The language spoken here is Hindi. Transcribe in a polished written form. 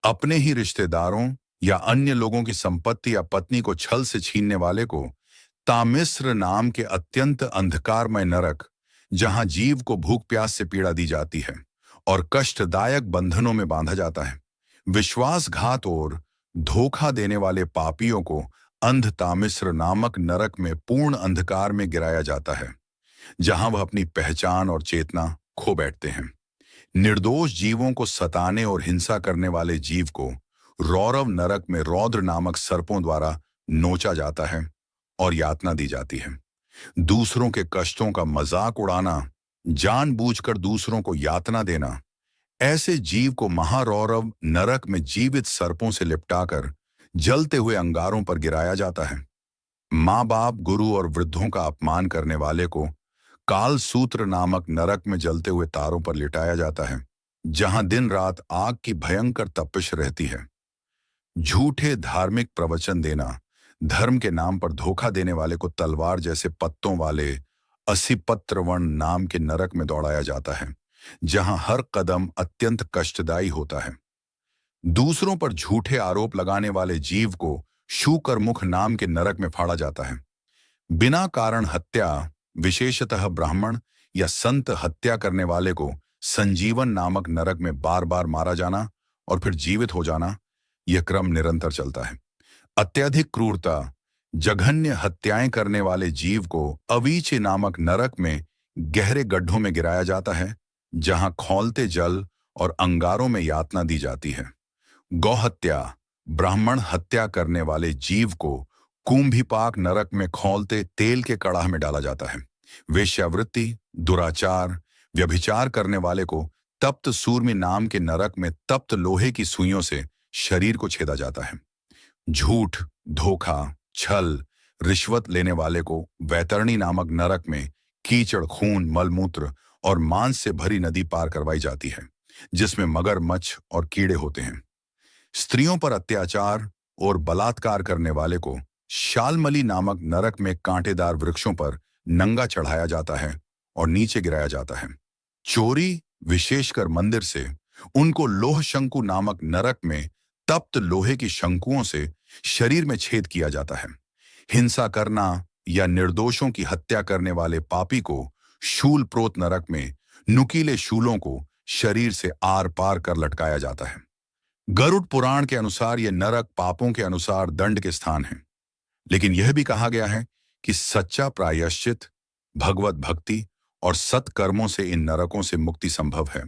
अपने ही रिश्तेदारों या अन्य लोगों की संपत्ति या पत्नी को छल से छीनने वाले को तामिस्र नाम के अत्यंत अंधकारमय नरक, जहां जीव को भूख प्यास से पीड़ा दी जाती है और कष्टदायक बंधनों में बांधा जाता है, विश्वासघात और धोखा देने वाले पापियों को अंध तामिस्र नामक नरक में पूर्ण अंधकार में गिराया जाता है, जहां वह अपनी पहचान और चेतना खो बैठते हैं। निर्दोष जीवों को सताने और हिंसा करने वाले जीव को रौरव नरक में रौद्र नामक सर्पों द्वारा नोचा जाता है और यातना दी जाती है। दूसरों के कष्टों का मजाक उड़ाना, जानबूझकर दूसरों को यातना देना, ऐसे जीव को महारौरव नरक में जीवित सर्पों से लिपटाकर जलते हुए अंगारों पर गिराया जाता है। माँ बाप, गुरु और वृद्धों का अपमान करने वाले को काल सूत्र नामक नरक में जलते हुए तारों पर लिटाया जाता है, जहां दिन रात आग की भयंकर तपिश रहती है। झूठे धार्मिक प्रवचन देना, धर्म के नाम पर धोखा देने वाले को तलवार जैसे पत्तों वाले असिपत्रवण नाम के नरक में दौड़ाया जाता है, जहां हर कदम अत्यंत कष्टदायी होता है। दूसरों पर झूठे आरोप लगाने वाले जीव को शूकरमुख नाम के नरक में फाड़ा जाता है। बिना कारण हत्या, विशेषतः ब्राह्मण या संत हत्या करने वाले को संजीवन नामक नरक में बार बार मारा जाना और फिर जीवित हो जाना, यह क्रम निरंतर चलता है। अत्यधिक क्रूरता, जघन्य हत्याएं करने वाले जीव को अवीची नामक नरक में गहरे गड्ढों में गिराया जाता है, जहां खौलते जल और अंगारों में यातना दी जाती है। गौहत्या, ब्राह्मण हत्या करने वाले जीव को कुंभीपाक नरक में खौलते तेल के कड़ाह में डाला जाता है। वेश्यावृत्ति, दुराचार, व्यभिचार करने वाले को तप्त सूर्मी नाम के नरक में तप्त लोहे की सुइयों से शरीर को छेदा जाता है। झूठ, धोखा, छल, रिश्वत लेने वाले को वैतरणी नामक नरक में कीचड़, खून, मलमूत्र और मांस से भरी नदी पार करवाई जाती है, जिसमें मगरमच्छ और कीड़े होते हैं। स्त्रियों पर अत्याचार और बलात्कार करने वाले को शालमली नामक नरक में कांटेदार वृक्षों पर नंगा चढ़ाया जाता है और नीचे गिराया जाता है। चोरी, विशेषकर मंदिर से, उनको लोह शंकु नामक नरक में तप्त लोहे की शंकुओं से शरीर में छेद किया जाता है। हिंसा करना या निर्दोषों की हत्या करने वाले पापी को शूल प्रोत नरक में नुकीले शूलों को शरीर से आर पार कर लटकाया जाता है। गरुड़ पुराण के अनुसार यह नरक पापों के अनुसार दंड के स्थान है, लेकिन यह भी कहा गया है कि सच्चा प्रायश्चित, भगवत भक्ति और सत्कर्मों से इन नरकों से मुक्ति संभव है।